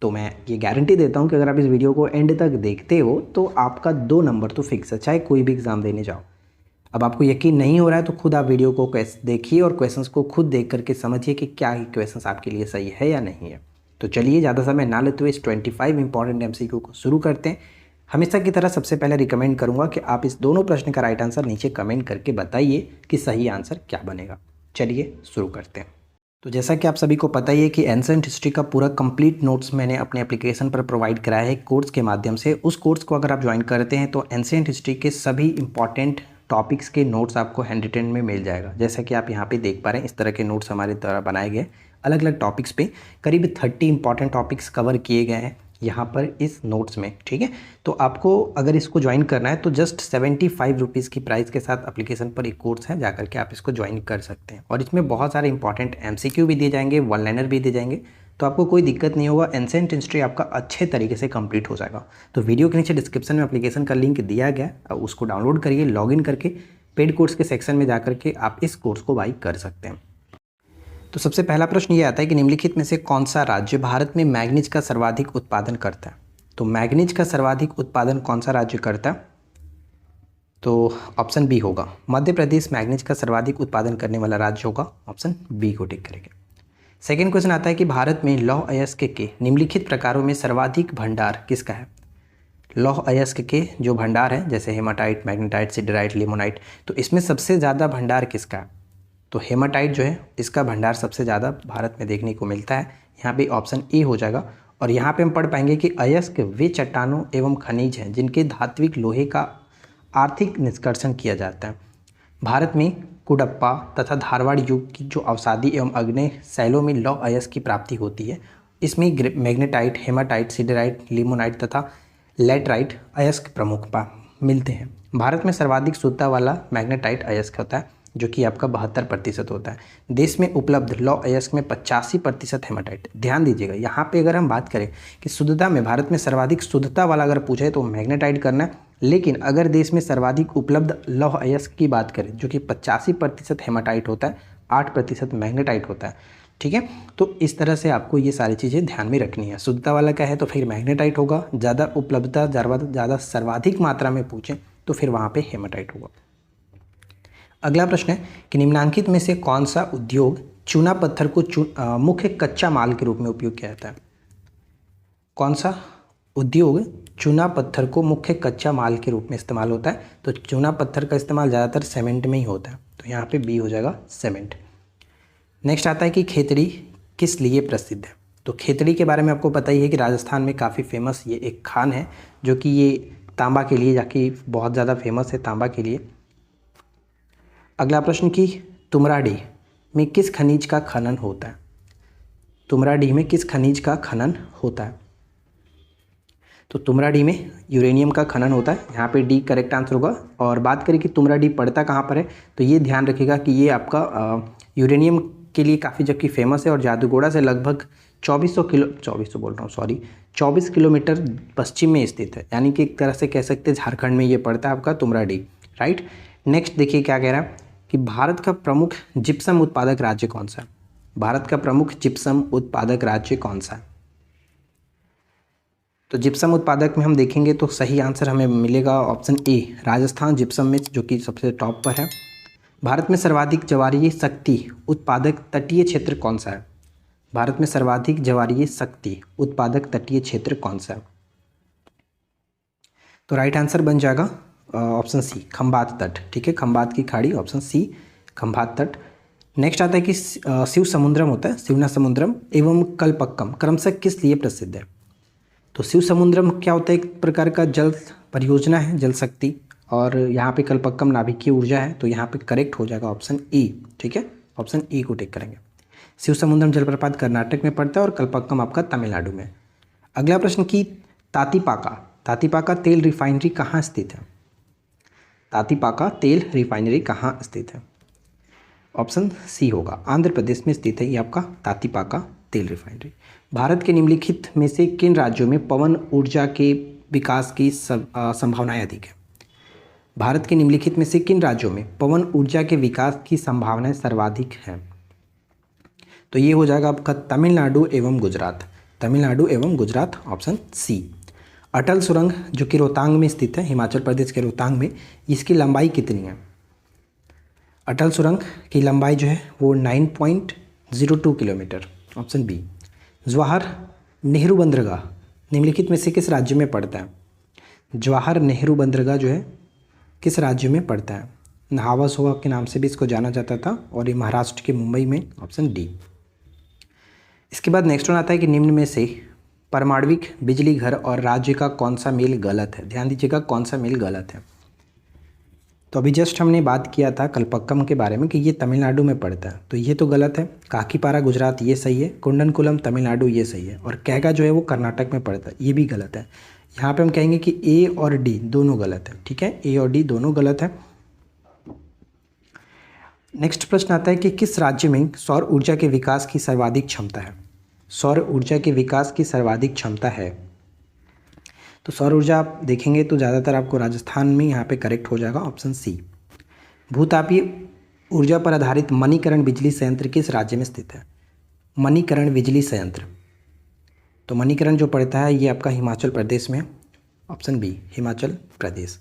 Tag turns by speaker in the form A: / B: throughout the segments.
A: तो मैं ये गारंटी देता हूँ कि अगर आप इस वीडियो को एंड तक देखते हो तो आपका 2 नंबर तो फिक्स है, चाहे कोई भी एग्ज़ाम देने जाओ। अब आपको यकीन नहीं हो रहा है तो खुद आप वीडियो को देखिए और क्वेश्चंस को खुद देख करके समझिए कि क्या ही क्वेश्चंस आपके लिए सही है या नहीं है। तो चलिए ज़्यादा समय ना लेते हुए इस 25 इंपॉर्टेंट MCQ को शुरू करते हैं। हमेशा की तरह सबसे पहले रिकमेंड करूँगा कि आप इस दोनों प्रश्न का राइट आंसर नीचे कमेंट करके बताइए कि सही आंसर क्या बनेगा। चलिए शुरू करते हैं। तो जैसा कि आप सभी को पता ही है कि एंशिएंट हिस्ट्री का पूरा कंप्लीट नोट्स मैंने अपने एप्लीकेशन पर प्रोवाइड कराया है कोर्स के माध्यम से। उस कोर्स को अगर आप ज्वाइन करते हैं तो एंशिएंट हिस्ट्री के सभी इंपॉर्टेंट टॉपिक्स के नोट्स आपको हैंड रिटन में मिल जाएगा। जैसा कि आप यहाँ पे देख पा रहे हैं, इस तरह के नोट्स हमारे द्वारा बनाए गए अलग अलग टॉपिक्स पे करीब 30 इंपॉर्टेंट टॉपिक्स कवर किए गए हैं यहाँ पर इस नोट्स में। ठीक है, तो आपको अगर इसको ज्वाइन करना है तो जस्ट 75 रुपीज़ की प्राइस के साथ एप्लीकेशन पर एक कोर्स है, जाकर के आप इसको ज्वाइन कर सकते हैं। और इसमें बहुत सारे इंपॉर्टेंट MCQ भी दिए जाएंगे, वन लाइनर भी दिए जाएंगे, तो आपको कोई दिक्कत नहीं होगा। एंशिएंट हिस्ट्री आपका अच्छे तरीके से कंप्लीट हो जाएगा। तो वीडियो के नीचे डिस्क्रिप्शन में एप्लीकेशन का लिंक दिया गया, उसको डाउनलोड करिए, लॉगिन करके पेड कोर्स के सेक्शन में जाकर के आप इस कोर्स को बाई कर सकते हैं। तो सबसे पहला प्रश्न ये आता है कि निम्नलिखित में से कौन सा राज्य भारत में मैग्नीज का सर्वाधिक उत्पादन करता है। तो मैग्नीज का सर्वाधिक उत्पादन कौन सा राज्य करता है? तो ऑप्शन बी होगा मध्य प्रदेश मैग्नीज का सर्वाधिक उत्पादन करने वाला राज्य होगा। ऑप्शन बी को टिक करेंगे। सेकेंड क्वेश्चन आता है कि भारत में लौह अयस्क के निम्नलिखित प्रकारों में सर्वाधिक भंडार किसका है। लौह अयस्क के जो भंडार हैं जैसे हेमाटाइट, मैग्नेटाइट, सिडराइट, लिमोनाइट, तो इसमें सबसे ज़्यादा भंडार किसका है? तो हेमाटाइट जो है इसका भंडार सबसे ज़्यादा भारत में देखने को मिलता है। यहाँ पे ऑप्शन ए हो जाएगा। और यहाँ पे हम पढ़ पाएंगे कि अयस्क वे चट्टानों एवं खनिज हैं जिनके धात्विक लोहे का आर्थिक निष्कर्षण किया जाता है। भारत में कुडप्पा तथा धारवाड़ युग की जो अवसादी एवं अग्नेय शैलों में लौह अयस्क की प्राप्ति होती है। इसमें मैग्नेटाइट, हेमाटाइट, सिडराइट, लिमोनाइट तथा लैटराइट अयस्क प्रमुख मिलते हैं। भारत में सर्वाधिक शुद्धता वाला मैग्नेटाइट अयस्क होता है जो कि आपका 72% होता है। देश में उपलब्ध लौह अयस्क में 85% हेमाटाइट। ध्यान दीजिएगा, यहाँ पे अगर हम बात करें कि शुद्धता में भारत में सर्वाधिक शुद्धता वाला अगर पूछे तो मैग्नेटाइट करना है, लेकिन अगर देश में सर्वाधिक उपलब्ध लौह अयस्क की बात करें जो कि 85% हेमाटाइट होता है, 8% मैग्नेटाइट होता है। ठीक है, तो इस तरह से आपको ये सारी चीज़ें ध्यान में रखनी है। शुद्धता वाला क्या है तो फिर मैग्नेटाइट होगा, ज़्यादा उपलब्धता, ज़्यादा सर्वाधिक मात्रा में पूछें तो फिर वहाँ पर हेमाटाइट होगा। अगला प्रश्न है कि निम्नांकित में से कौन सा उद्योग चूना पत्थर को मुख्य कच्चा माल के रूप में उपयोग किया जाता है। कौन सा उद्योग चूना पत्थर को मुख्य कच्चा माल के रूप में इस्तेमाल होता है? तो चूना पत्थर का इस्तेमाल ज़्यादातर सीमेंट में ही होता है, तो यहाँ पे बी हो जाएगा सीमेंट। नेक्स्ट आता है कि खेतड़ी किस लिए प्रसिद्ध है। तो खेतड़ी के बारे में आपको पता ही है कि राजस्थान में काफ़ी फेमस ये एक खान है जो कि ये तांबा के लिए जाके बहुत ज़्यादा फेमस है, तांबा के लिए। अगला प्रश्न कि तुमराडीह में किस खनिज का खनन होता है। तुमराडीह में किस खनिज का खनन होता है? तो तुमराडीह में यूरेनियम का खनन होता है, यहाँ पे डी करेक्ट आंसर होगा। और बात करें कि तुमराडीह पड़ता कहाँ पर है, तो ये ध्यान रखिएगा कि ये आपका यूरेनियम के लिए काफ़ी जबकि फेमस है और जादूगोड़ा से लगभग 24 किलोमीटर पश्चिम में स्थित है, यानी कि एक तरह से कह सकते हैं झारखंड में ये पड़ता है आपका तुमराडीह। राइट, नेक्स्ट देखिए क्या कह रहा है कि भारत का प्रमुख जिप्सम उत्पादक राज्य कौन सा है। भारत का प्रमुख जिप्सम उत्पादक राज्य कौन सा है? तो जिप्सम उत्पादक में हम देखेंगे तो सही आंसर हमें मिलेगा ऑप्शन ए, राजस्थान जिप्सम में, जो कि सबसे टॉप पर है। भारत में सर्वाधिक ज्वारीय शक्ति उत्पादक तटीय क्षेत्र कौन सा है? भारत में सर्वाधिक ज्वारीय शक्ति उत्पादक तटीय क्षेत्र कौन सा है? तो राइट आंसर बन जाएगा ऑप्शन सी, खंबात तट। ठीक है, खंबात की खाड़ी, ऑप्शन सी खंबात तट। नेक्स्ट आता है कि शिव समुद्रम होता है, शिवना समुद्रम एवं कल्पक्कम क्रमशः किस लिए प्रसिद्ध है। तो शिव समुद्रम क्या होता है, एक प्रकार का जल परियोजना है, जल शक्ति, और यहाँ पे कल्पक्कम नाभिकीय ऊर्जा है, तो यहाँ पे करेक्ट हो जाएगा ऑप्शन ई। ठीक है, ऑप्शन ई को टिक करेंगे। शिव समुद्रम जलप्रपात कर्नाटक में पड़ता है और कल्पक्कम आपका तमिलनाडु में। अगला प्रश्न की तातीपाका तेल रिफाइनरी कहाँ स्थित है। तातीपाका तेल रिफाइनरी कहाँ स्थित है? ऑप्शन सी होगा, आंध्र प्रदेश में स्थित है ये आपका तातीपाका तेल रिफाइनरी। भारत के निम्नलिखित में से किन राज्यों में पवन ऊर्जा के विकास की संभावनाएं अधिक है। भारत के निम्नलिखित में से किन राज्यों में पवन ऊर्जा के विकास की संभावनाएं सर्वाधिक हैं? तो ये हो जाएगा आपका तमिलनाडु एवं गुजरात। तमिलनाडु एवं गुजरात, ऑप्शन सी। अटल सुरंग जो कि रोहतांग में स्थित है, हिमाचल प्रदेश के रोहतांग में, इसकी लंबाई कितनी है? अटल सुरंग की लंबाई जो है वो 9.02 kilometre, option B. Jawahar Nehru बंदरगाह निम्नलिखित में से किस राज्य में पड़ता है? जवाहर नेहरू बंदरगाह जो है किस राज्य में पड़ता है? नहावा के नाम से भी इसको जाना जाता था और ये महाराष्ट्र के मुंबई में, ऑप्शन डी। इसके बाद नेक्स्ट वन आता है कि निम्न में से परमाणविक बिजली घर और राज्य का कौन सा मेल गलत है? ध्यान दीजिएगा, कौन सा मेल गलत है। तो अभी जस्ट हमने बात किया था कलपक्कम के बारे में कि ये तमिलनाडु में पड़ता है, तो ये तो गलत है। काकीपारा गुजरात ये सही है, कुंडनकुलम तमिलनाडु ये सही है, और कैगा जो है वो कर्नाटक में पड़ता है, ये भी गलत है। यहाँ पे हम कहेंगे कि ए और डी दोनों गलत है, ठीक है, ए और डी दोनों गलत है। नेक्स्ट प्रश्न आता है कि किस राज्य में सौर ऊर्जा के विकास की सर्वाधिक क्षमता है? सौर ऊर्जा के विकास की सर्वाधिक क्षमता है, तो सौर ऊर्जा आप देखेंगे तो ज़्यादातर आपको राजस्थान में यहाँ पे करेक्ट हो जाएगा, ऑप्शन सी। भूतापीय ऊर्जा पर आधारित मणिकरण बिजली संयंत्र किस राज्य में स्थित है? मणिकरण बिजली संयंत्र, तो मणिकरण जो पड़ता है ये आपका हिमाचल प्रदेश में, ऑप्शन बी, हिमाचल प्रदेश।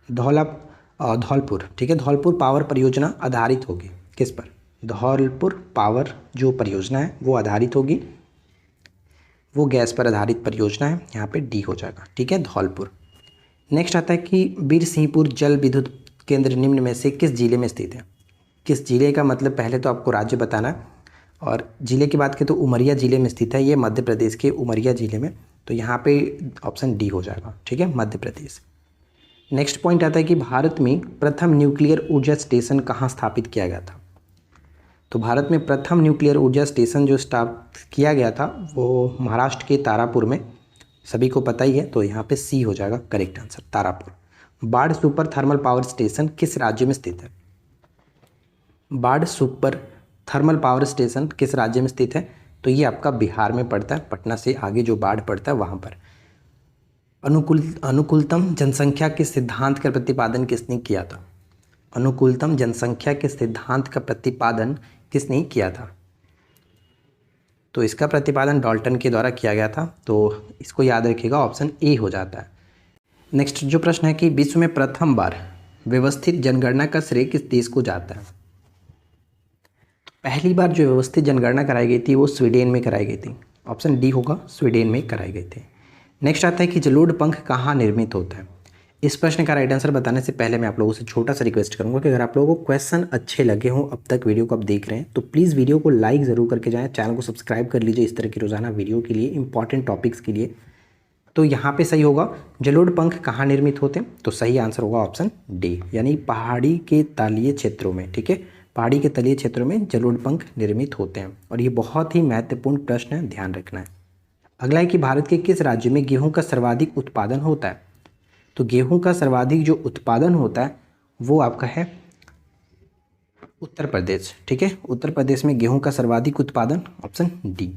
A: धौलपुर, ठीक है, धौलपुर पावर परियोजना आधारित होगी किस पर? धौलपुर पावर जो परियोजना है वो आधारित होगी, वो गैस पर आधारित परियोजना है, यहाँ पे डी हो जाएगा, ठीक है, धौलपुर। नेक्स्ट आता है कि बीरसिंहपुर जल विद्युत केंद्र निम्न में से किस जिले में स्थित है? किस जिले का मतलब पहले तो आपको राज्य बताना है, और जिले की बात करें तो उमरिया जिले में स्थित है, ये मध्य प्रदेश के उमरिया जिले में, तो यहाँ पे ऑप्शन डी हो जाएगा, ठीक है, मध्य प्रदेश। नेक्स्ट पॉइंट आता है कि भारत में प्रथम न्यूक्लियर ऊर्जा स्टेशन कहाँ स्थापित किया गया था? तो भारत में प्रथम न्यूक्लियर ऊर्जा स्टेशन जो स्थापित किया गया था वो महाराष्ट्र के तारापुर में, सभी को पता ही है, तो यहाँ पे सी हो जाएगा करेक्ट आंसर, तारापुर। बाढ़ सुपर थर्मल पावर स्टेशन किस राज्य में स्थित है? बाढ़ सुपर थर्मल पावर स्टेशन किस राज्य में स्थित है? तो ये आपका बिहार में पड़ता है, पटना से आगे जो बाढ़ पड़ता है वहाँ पर। अनुकूलतम जनसंख्या के सिद्धांत का प्रतिपादन किसने किया था? अनुकूलतम जनसंख्या के सिद्धांत का प्रतिपादन किसने किया था? तो इसका प्रतिपादन डाल्टन के द्वारा किया गया था, तो इसको याद रखिएगा, ऑप्शन ए हो जाता है। नेक्स्ट जो प्रश्न है कि विश्व में प्रथम बार व्यवस्थित जनगणना का श्रेय किस देश को जाता है? तो पहली बार जो व्यवस्थित जनगणना कराई गई थी वो स्वीडन में कराई गई थी, ऑप्शन डी होगा, स्वीडन में कराई गई थी। नेक्स्ट आता है कि जलोढ़ पंख कहाँ निर्मित होता है? इस प्रश्न का राइट आंसर बताने से पहले मैं आप लोगों से छोटा सा रिक्वेस्ट करूंगा कि अगर आप लोगों को क्वेश्चन अच्छे लगे हों, अब तक वीडियो को आप देख रहे हैं, तो प्लीज़ वीडियो को लाइक ज़रूर करके जाएं, चैनल को सब्सक्राइब कर लीजिए इस तरह की रोजाना वीडियो के लिए, इंपॉर्टेंट टॉपिक्स के लिए। तो यहाँ पे सही होगा, जलोढ़ पंख कहाँ निर्मित होते हैं? तो सही आंसर होगा ऑप्शन डी, यानी पहाड़ी के तलीय क्षेत्रों में, ठीक है, पहाड़ी के तलीय क्षेत्रों में जलोढ़ पंख निर्मित होते हैं, और ये बहुत ही महत्वपूर्ण प्रश्न है, ध्यान रखना है। अगला है कि भारत के किस राज्य में गेहूं का सर्वाधिक उत्पादन होता है? तो गेहूं का सर्वाधिक जो उत्पादन होता है वो आपका है उत्तर प्रदेश, ठीक है, उत्तर प्रदेश में गेहूं का सर्वाधिक उत्पादन, ऑप्शन डी।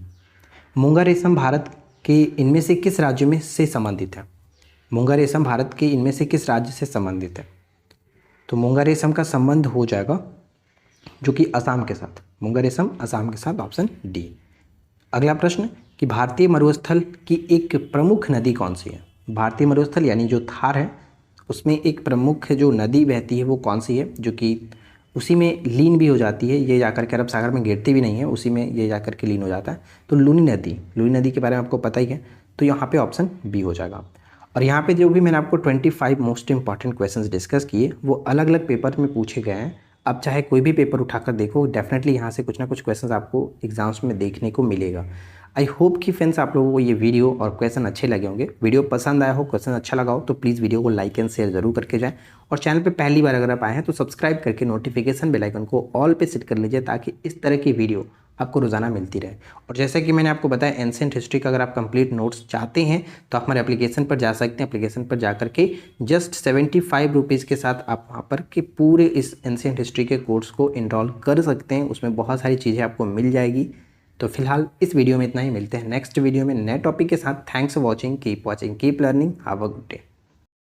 A: मूंगा रेशम भारत के इनमें से किस राज्य में से संबंधित है? मूंगा रेशम भारत के इनमें से किस राज्य से संबंधित है? तो मूंगा रेशम का संबंध हो जाएगा जो कि असम के साथ, मूंगा रेशम असम के साथ, ऑप्शन डी। अगला प्रश्न कि भारतीय मरुस्थल की एक प्रमुख नदी कौन सी है? भारतीय मरुस्थल यानी जो थार है उसमें एक प्रमुख जो नदी बहती है वो कौन सी है, जो कि उसी में लीन भी हो जाती है, ये जाकर के अरब सागर में गिरती भी नहीं है, उसी में ये जाकर के लीन हो जाता है। तो लूनी नदी के बारे में आपको पता ही है, तो यहाँ पे ऑप्शन बी हो जाएगा। और यहाँ पे जो भी मैंने आपको 25 मोस्ट इंपॉर्टेंट क्वेश्चंस डिस्कस किए वो अलग अलग पेपर में पूछे गए हैं। अब चाहे कोई भी पेपर उठाकर देखो, डेफिनेटली यहाँ से कुछ ना कुछ क्वेश्चंस आपको एग्जाम्स में देखने को मिलेगा। आई होप कि फ्रेंड्स आप लोगों को ये वीडियो और क्वेश्चन अच्छे लगे होंगे। वीडियो पसंद आया हो, क्वेश्चन अच्छा लगा हो तो प्लीज़ वीडियो को लाइक एंड शेयर जरूर करके जाएं, और चैनल पे पहली बार अगर आप आए हैं तो सब्सक्राइब करके नोटिफिकेशन बेल आइकन को ऑल पे सेट कर लीजिए, ताकि इस तरह की वीडियो आपको रोजाना मिलती रहे। और जैसा कि मैंने आपको बताया, एंशिएंट हिस्ट्री का अगर आप कंप्लीट नोट्स चाहते हैं तो आप हमारे एप्लीकेशन पर जा सकते हैं। एप्लीकेशन पर जा करके जस्ट 75 रुपीज़ के साथ आप वहाँ पर के पूरे इस एंशिएंट हिस्ट्री के कोर्स को इनरोल कर सकते हैं। उसमें बहुत सारी चीज़ें आपको मिल जाएगी। तो फिलहाल इस वीडियो में इतना ही, मिलते हैं नेक्स्ट वीडियो में नए टॉपिक के साथ। Thanks for watching, keep watching, keep learning, have a good day.